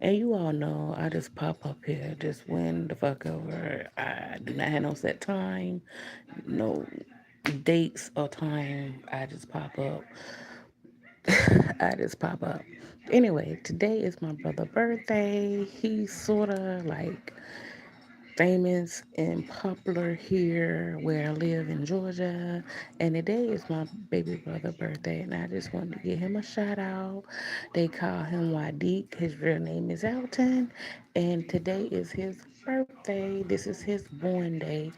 And you all know I just pop up here just when the fuck over. I do not have no set time, no dates or time. I just pop up. I just pop up. Anyway, today is my brother's birthday. He's sorta like famous and popular here where I live in Georgia. And today is my baby brother's birthday, and I just wanted to give him a shout out. They call him Wadiq. His real name is Elton, and today is his birthday. This is his born day.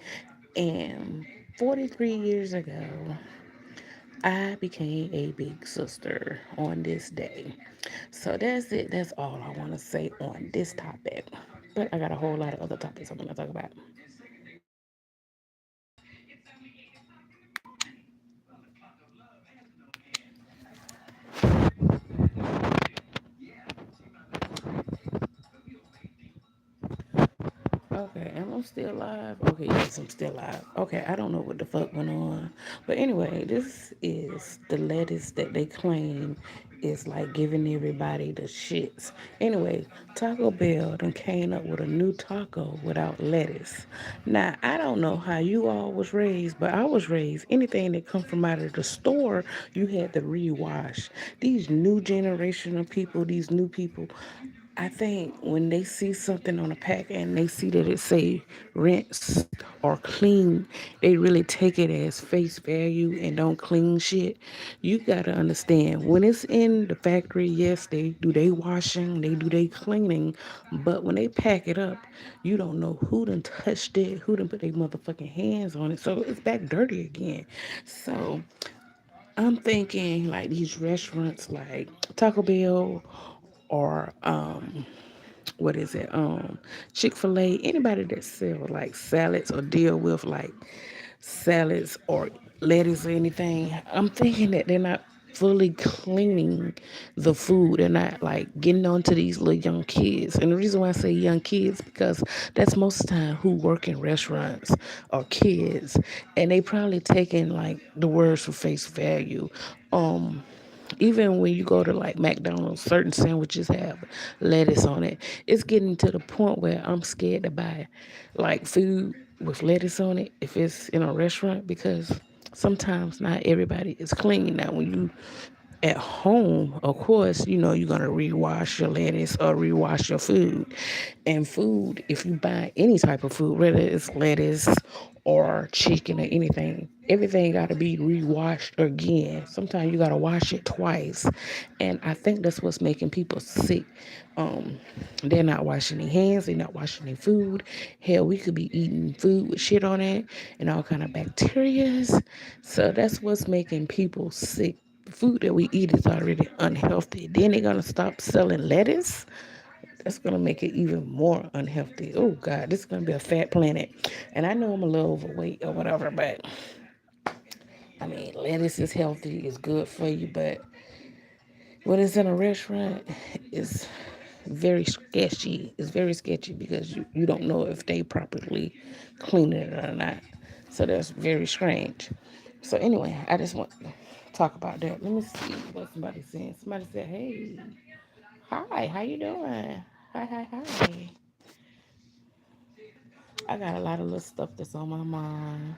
And 43 years ago, I became a big sister on this day. So that's it. That's all I want to say on this topic. But I got a whole lot of other topics I'm going to talk about. Okay, am I still live? Okay, yes, I'm still live. Okay, I don't know what the fuck went on. But anyway, this is the lettuce that they claim is like giving everybody the shits. Anyway, Taco Bell done came up with a new taco without lettuce. Now, I don't know how you all was raised, but I was raised anything that come from out of the store, you had to rewash. These new generation of people, these new people, I think when they see something on a pack and they see that it say rinsed or clean, they really take it as face value and don't clean shit. You gotta understand when it's in the factory, yes, they do they washing, they do they cleaning, but when they pack it up, you don't know who done touched it, who done put their motherfucking hands on it, so it's back dirty again. So I'm thinking like these restaurants like Taco Bell or what is it? Chick-fil-A, anybody that sell like salads or deal with like salads or lettuce or anything, I'm thinking that they're not fully cleaning the food. They're not like getting on to these little young kids. And the reason why I say young kids because that's most of the time who work in restaurants or kids. And they probably taking like the words for face value. Um even when you go to like McDonald's, certain sandwiches have lettuce on it. It's getting to the point where I'm scared to buy like food with lettuce on it if it's in a restaurant because sometimes not everybody is clean. Now, when you at home, of course, you know you're gonna rewash your lettuce or rewash your food. And food, if you buy any type of food, whether it's lettuce or chicken or anything, everything gotta be rewashed again. Sometimes you gotta wash it twice. And I think that's what's making people sick. Um, they're not washing their hands, they're not washing their food. Hell, we could be eating food with shit on it and all kind of bacterias. So that's what's making people sick. The food that we eat is already unhealthy. Then they're gonna stop selling lettuce. That's gonna make it even more unhealthy. Oh God, this is gonna be a fat planet. And I know I'm a little overweight or whatever, but I mean lettuce is healthy, it's good for you, but when it's in a restaurant, it's very sketchy. It's very sketchy because you don't know if they properly clean it or not. So that's very strange. So anyway, I just want to talk about that. Let me see what somebody said. Somebody said, "Hey, hi, how you doing? Hi, hi, hi." I got a lot of little stuff that's on my mind.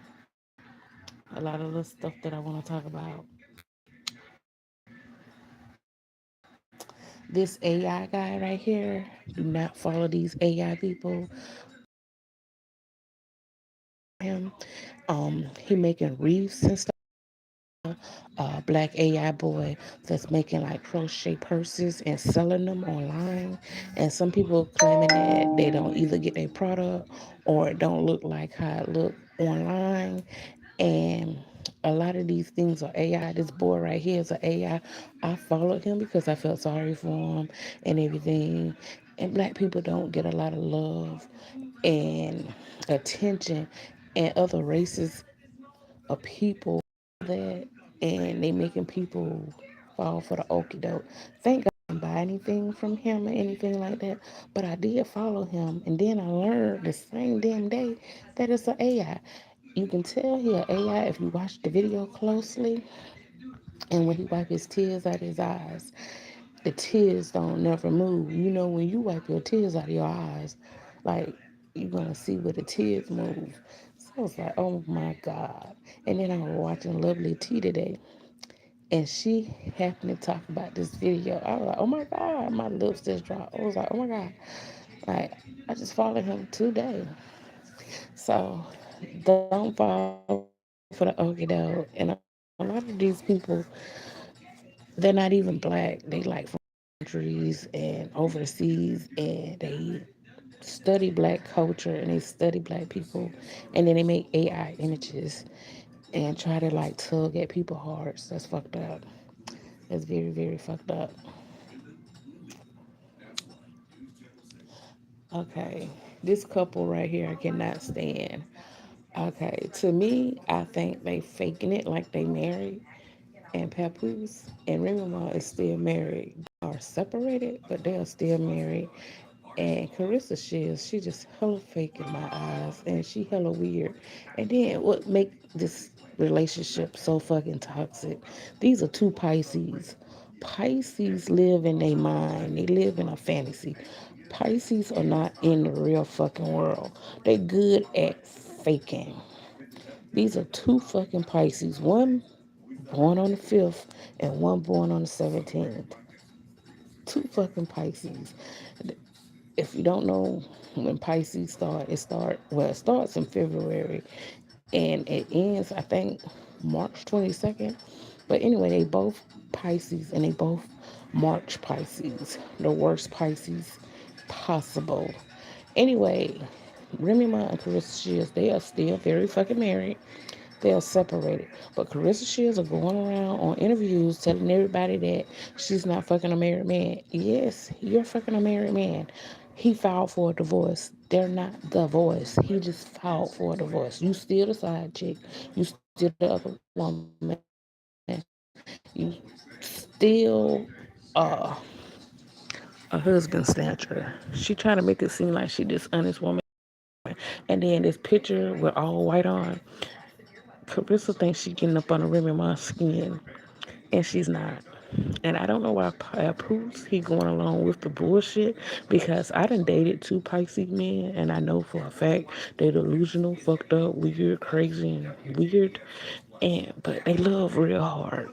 A lot of little stuff that I want to talk about. This AI guy right here, do not follow these AI people. Him, he making wreaths and stuff. Black AI boy that's making like crochet purses and selling them online. And some people claiming that they don't either get their product or it don't look like how it look online. And a lot of these things are AI. This boy right here is an AI. I followed him because I felt sorry for him and everything. And black people don't get a lot of love and attention, and other races of people that, and they making people fall for the okie doke. Thank God I didn't buy anything from him or anything like that, but I did follow him, and then I learned the same damn day that it's an AI. You can tell he an AI if you watch the video closely, and when he wipe his tears out his eyes. the tears don't never move. You know, when you wipe your tears out of your eyes, like you're gonna see where the tears move. So I was like, oh my God. And then I was watching Lovely T today, and she happened to talk about this video. I was like, oh my God, my lips just dropped. I was like, oh my God. Like, I just followed him today. So don't fall for the okie doke. And a lot of these people, they're not even black. They like from countries and overseas, and they study black culture and they study black people, and then they make AI images and try to like tug at people's hearts. That's fucked up. That's very, very fucked up. Okay, this couple right here I cannot stand. Okay, to me, I think they faking it like they married, and Papoose and Remy Ma is still married. They are separated, but they are still married. And Carissa Shields, she just hella fake in my eyes, and she hella weird. And then what make this relationship so fucking toxic? These are two Pisces. Pisces live in their mind. They live in a fantasy. Pisces are not in the real fucking world. They good at faking. These are two fucking Pisces. One born on the 5th and one born on the 17th. Two fucking Pisces. If you don't know when Pisces start, it starts in February and it ends I think March 22nd. But anyway, they both Pisces and they both March Pisces, the worst Pisces possible. Anyway, Remy Ma and Carissa Shields, they are still very fucking married. They are separated. But Carissa Shields are going around on interviews telling everybody that she's not fucking a married man. Yes, you're fucking a married man. He filed for a divorce. They're not divorced. He just filed for a divorce. You still the side chick. You still the other woman. You still a husband snatcher. She trying to make it seem like she this honest woman. And then this picture with all white on, Carissa thinks she getting up on the Remy Ma skin, and she's not. And I don't know why Papoose he going along with the bullshit, because I done dated two Pisces men and I know for a fact they delusional, fucked up, weird, crazy, and weird, and but they love real hard.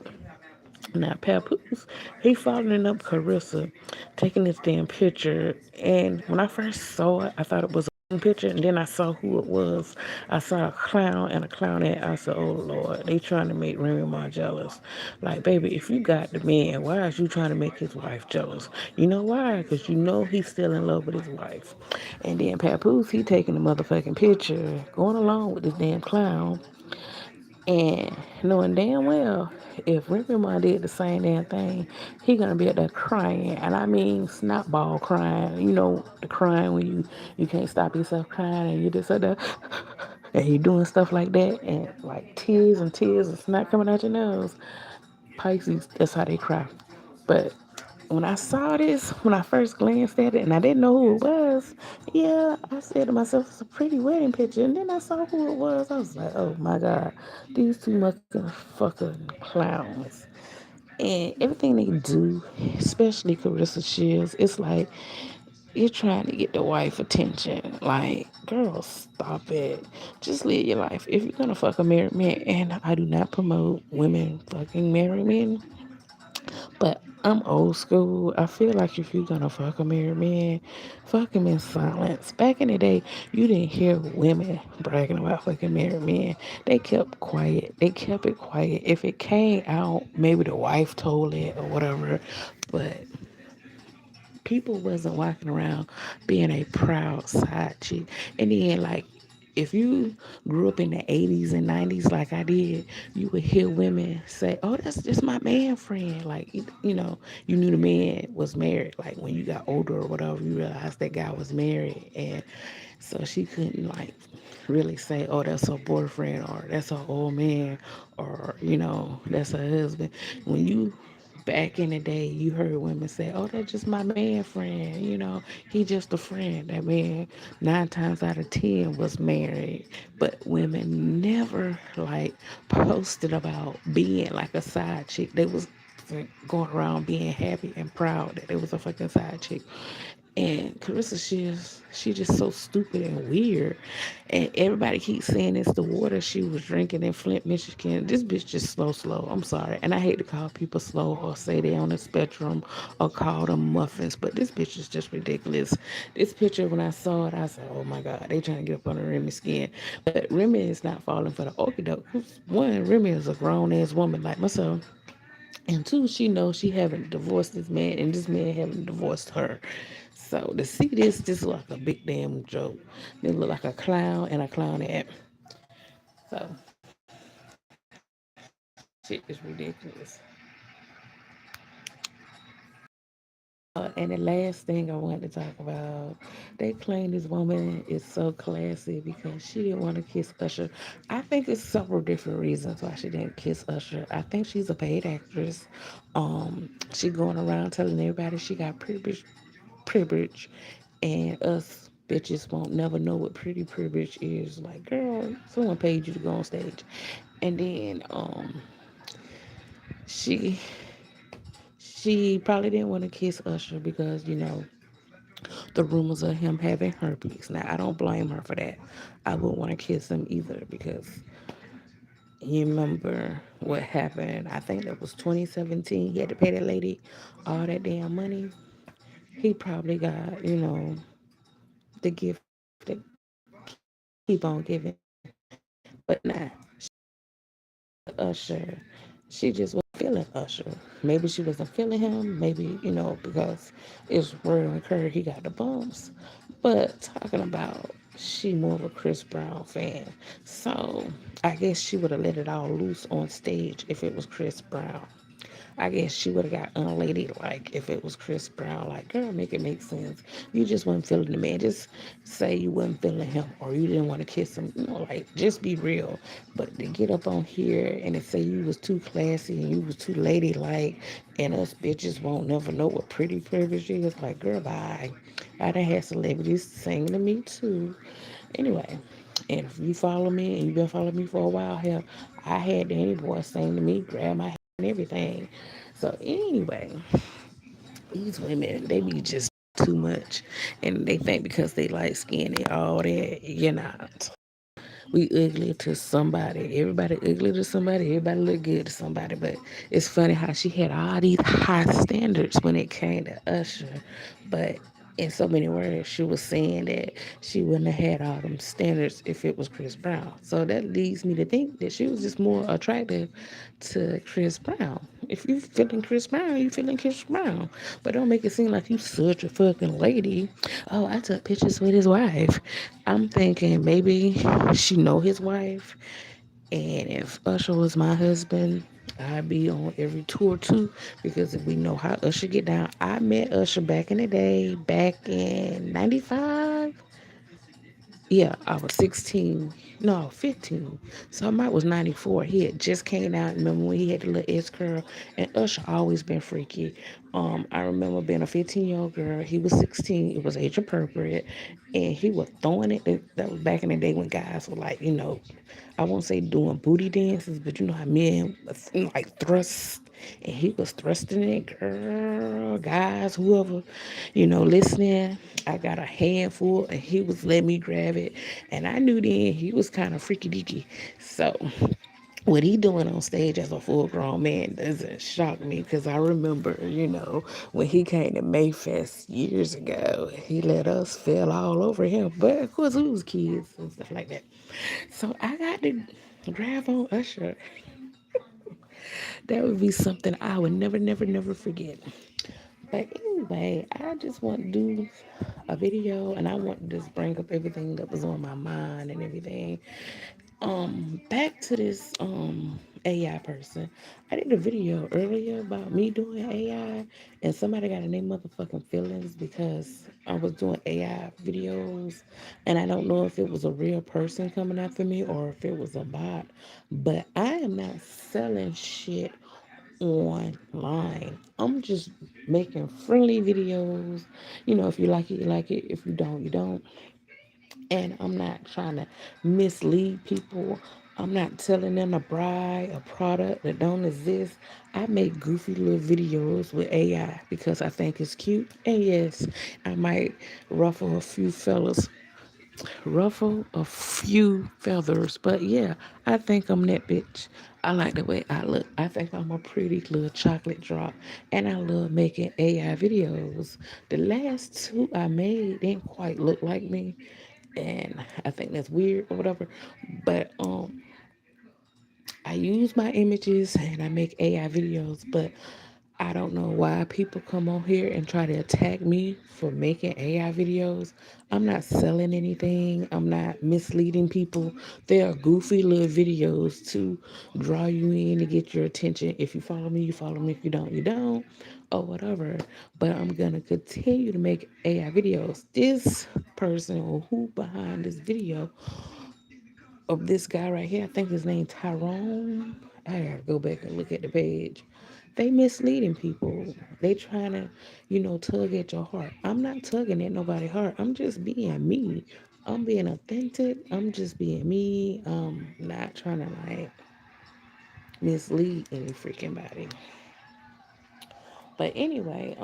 Now Papoose, he following up Carissa, taking this damn picture, and when I first saw it, I thought it was a picture, and then I saw who it was. I saw a clown and a clownette. I said, "Oh Lord, they trying to make Remy Ma jealous." Like, baby, if you got the man, why is you trying to make his wife jealous? You know why? Because you know he's still in love with his wife. And then Papoose, he taking the motherfucking picture, going along with this damn clown. And knowing damn well, if Ricky Ma did the same damn thing, he gonna be up there crying, and I mean snot ball crying. You know the crying when you can't stop yourself crying, and you just up there, and you doing stuff like that, and like tears and tears and snot coming out your nose. Pisces, that's how they cry. But when I saw this, when I first glanced at it, and I didn't know who it was, yeah, I said to myself, it's a pretty wedding picture. And then I saw who it was. I was like, oh my God, these two fucking clowns. And everything they do, especially Carissa Shields, it's like you're trying to get the wife attention. Like, girl, stop it. Just live your life. If you're gonna fuck a married man, and I do not promote women fucking married men, but I'm old school. I feel like if you're gonna fuck a married man, fuck him in silence. Back in the day, you didn't hear women bragging about fucking married men. They kept quiet. They kept it quiet. If it came out, maybe the wife told it or whatever. But people wasn't walking around being a proud side chick. And then like if you grew up in the 80s and 90s like I did, you would hear women say, oh, that's just my man friend. Like, you know, you knew the man was married. Like when you got older or whatever, you realized that guy was married. And so she couldn't like really say, oh, that's her boyfriend or that's her old man or, you know, that's her husband. When you back in the day, you heard women say, "Oh, that's just my man friend. You know, he just a friend." That man, 9 times out of 10, was married. But women never like posted about being like a side chick. They was wasn't going around being happy and proud that it was a fucking side chick. And Carissa Shields, she just so stupid and weird. And everybody keeps saying it's the water she was drinking in Flint, Michigan. This bitch just slow. I'm sorry. And I hate to call people slow or say they on the spectrum or call them muffins, but this bitch is just ridiculous. This picture, when I saw it, I said, oh my God, they trying to get up under Remy's skin. But Remy is not falling for the okie doke. One, Remy is a grown ass woman like myself. And two, she knows she haven't divorced this man, and this man haven't divorced her. So to see this look like a big damn joke. It look like a clown and a clownette. So shit is ridiculous. And the last thing I wanted to talk about, they claim this woman is so classy because she didn't want to kiss Usher. I think it's several different reasons why she didn't kiss Usher. I think she's a paid actress. She going around telling everybody she got privilege, and us bitches won't never know what pretty privilege is. Like, girl, someone paid you to go on stage. And then she she probably didn't want to kiss Usher because, the rumors of him having herpes. Now, I don't blame her for that. I wouldn't want to kiss him either because you remember what happened. I think that was 2017. He had to pay that lady all that damn money. He probably got, the gift that keep on giving. But nah, Usher. She just wasn't feeling Usher. Maybe she wasn't feeling him. Maybe, because it's word on Curry he got the bumps. But talking about she more of a Chris Brown fan. So I guess she would have let it all loose on stage if it was Chris Brown. I guess she would have got unladylike if it was Chris Brown. Like, girl, make it make sense. You just wasn't feeling the man. Just say you wasn't feeling him or you didn't want to kiss him. Like, just be real. But to get up on here and to say you was too classy and you was too ladylike and us bitches won't never know what pretty privilege is, like, girl, bye. I done had celebrities sing to me too. Anyway, and if you follow me and you've been following me for a while here, I had Danny Boy sing to me, grab my hand and everything. So anyway, these women, they be just too much. And they think because they light skin and all that, you're not. We ugly to somebody. Everybody ugly to somebody. Everybody look good to somebody. But it's funny how she had all these high standards when it came to Usher. But in so many words, she was saying that she wouldn't have had all them standards if it was Chris Brown. So that leads me to think that she was just more attractive to Chris Brown. If you feeling Chris Brown, you feeling Chris Brown. But don't make it seem like you such a fucking lady. Oh, I took pictures with his wife. I'm thinking maybe she know his wife. And if Usher was my husband, I'd be on every tour too, because we know how Usher get down. I met Usher back in the day, back in '95. Yeah, I was 16. No, 15. So I might was 94. He had just came out. Remember when he had the little S curl? And Usher always been freaky. I remember being a 15-year-old girl. He was 16. It was age appropriate. And he was throwing it. That was back in the day when guys were like, I won't say doing booty dances, but you know how men like thrust, and he was thrusting it, girl, guys, whoever, listening. I got a handful, and he was letting me grab it, and I knew then he was kind of freaky deaky. So what he doing on stage as a full grown man doesn't shock me because I remember, when he came to Mayfest years ago, he let us fell all over him. But of course, we was kids and stuff like that. So I got to grab on Usher. That would be something I would never, never, never forget. But anyway, I just want to do a video and I want to just bring up everything that was on my mind and everything. Back to this AI person. I did a video earlier about me doing AI and somebody got in their motherfucking feelings because I was doing AI videos and I don't know if it was a real person coming after me or if it was a bot. But I am not selling shit online. I'm just making friendly videos. If you like it, you like it. If you don't, you don't. And I'm not trying to mislead people. I'm not telling them to buy a product that don't exist. I make goofy little videos with AI because I think it's cute. And yes, I might ruffle a few fellas, ruffle a few feathers. But yeah, I think I'm that bitch. I like the way I look. I think I'm a pretty little chocolate drop. And I love making AI videos. The last two I made didn't quite look like me. And I think that's weird or whatever. But I use my images and I make AI videos, but I don't know why people come on here and try to attack me for making AI videos. I'm not selling anything. I'm not misleading people. They are goofy little videos to draw you in to get your attention. If you follow me, you follow me. If you don't, you don't, or whatever. But I'm going to continue to make AI videos. This person or who behind this video of this guy right here. I think his name Tyrone. I gotta go back and look at the page. They misleading people. They trying to, tug at your heart. I'm not tugging at nobody's heart. I'm just being me. I'm being authentic. I'm just being me. Not trying to like mislead any freaking body. But anyway,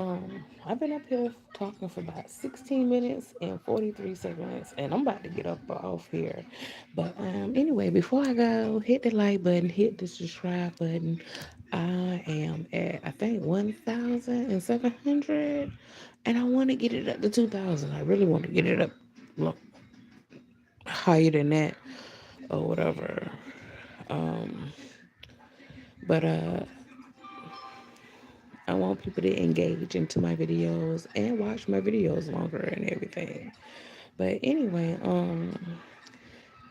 I've been up here talking for about 16 minutes and 43 seconds, and I'm about to get up off here. But anyway, before I go, hit the like button, hit the subscribe button. I am at, I think, 1,700, and I want to get it up to 2,000. I really want to get it up look, higher than that or whatever. Um, but I want people to engage into my videos and watch my videos longer and everything. But anyway,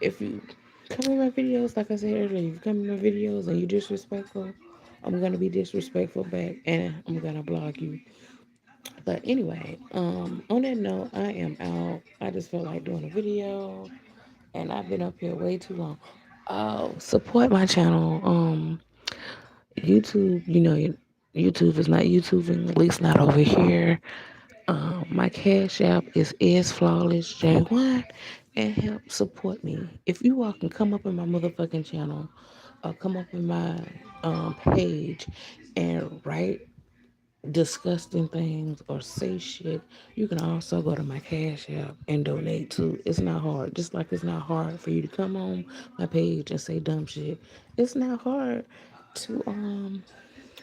if you come in my videos, like I said earlier, if you come in my videos and you disrespectful, I'm gonna be disrespectful back and I'm gonna block you. But anyway, on that note, I am out. I just felt like doing a video and I've been up here way too long. Oh, support my channel. YouTube, YouTube is not YouTubing, at least not over here. My cash app is flawless J1 and help support me. If you all can come up in my motherfucking channel or come up in my page and write disgusting things or say shit, you can also go to my cash app and donate too. It's not hard. Just like it's not hard for you to come on my page and say dumb shit. It's not hard to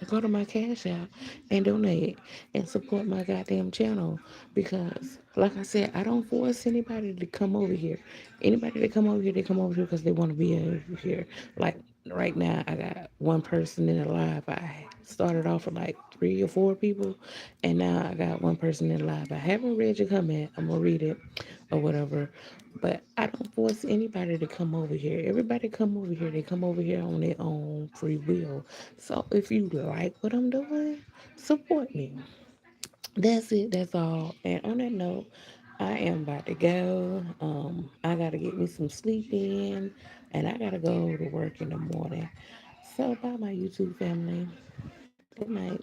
go to my cash app and donate and support my goddamn channel because like I said, I don't force anybody to come over here. Anybody that come over here, they come over here because they want to be over here. Like right now I got one person in the live. I started off with like 3 or 4 people and now I got one person in the live. I haven't read your comment. I'm gonna read it or whatever. But I don't force anybody to come over here. Everybody come over here. They come over here on their own free will. So if you like what I'm doing, support me. That's it. That's all. And on that note, I am about to go. I gotta get me some sleep in, and I gotta go to work in the morning. So bye, my YouTube family. Good night.